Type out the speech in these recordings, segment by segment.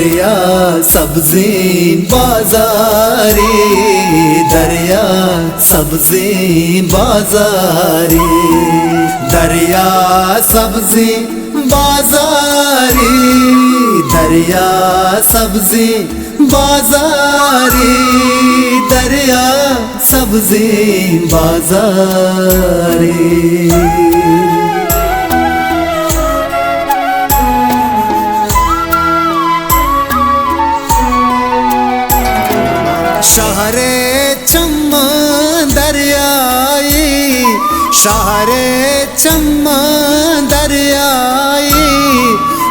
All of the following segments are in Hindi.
दरिया सब्ज़ी बाज़ारे, दरिया सब्ज़ी बाज़ारे, दरिया सब्ज़ी बाज़ारे, दरिया सब्ज़ी बाज़ारे, दरिया सब्ज़ी बाज़ारे। शहरे चम्मा दरियाई, शहरे चम्मा दरियाई,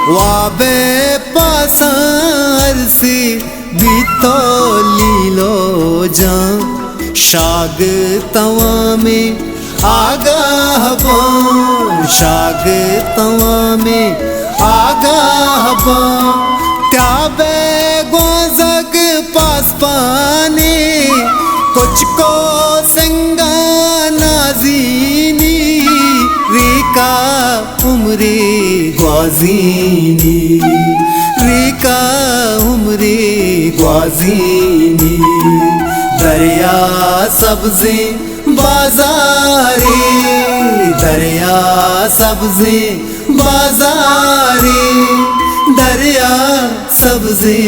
वाबे पासारसी बीतो लीलो जा, शाग तवा में आगाह बा, शाग तवा में आगाह बा, त्याबे गोजग पास पानी, कुछ को संगा नाजीनी, रिका उमरी ग्वाजीनी, रिका उमरी ग्वाजीनी, दरिया सब्ज़ी बाज़ारे, दरिया सब्ज़ी बाज़ारे, दरिया सब्ज़ी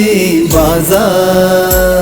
बाज़ारे।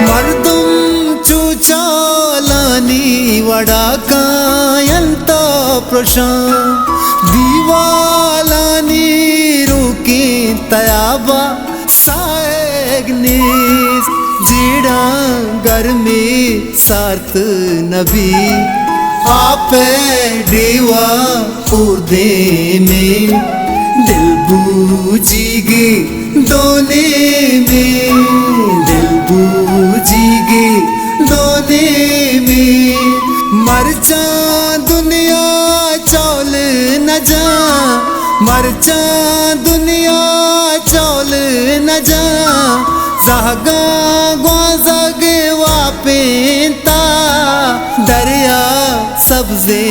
मर्दुम चूचालानी वड़ा कायंत प्रशां, दीवालानी रुकी तयाबा साएगनीस, जीड़ा गर्मी सार्थ नबी, आपे डीवा उर्दे में, दिल बूझीगी दोने में, दिल बूझीगी दोने में, मरचा दुनिया चौल न जा, मरचा दुनिया चौल न जा, जहगा ग्वाजग वापेंता, दरिया सब्ज़ी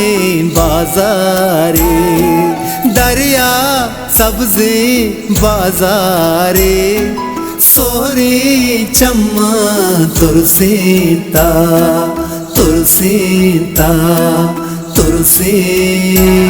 बाज़ारे, दरिया सब्ज़ी बाज़ारे, सोरे चम्मा तुरसीता, तुरसीता, तुरसीता।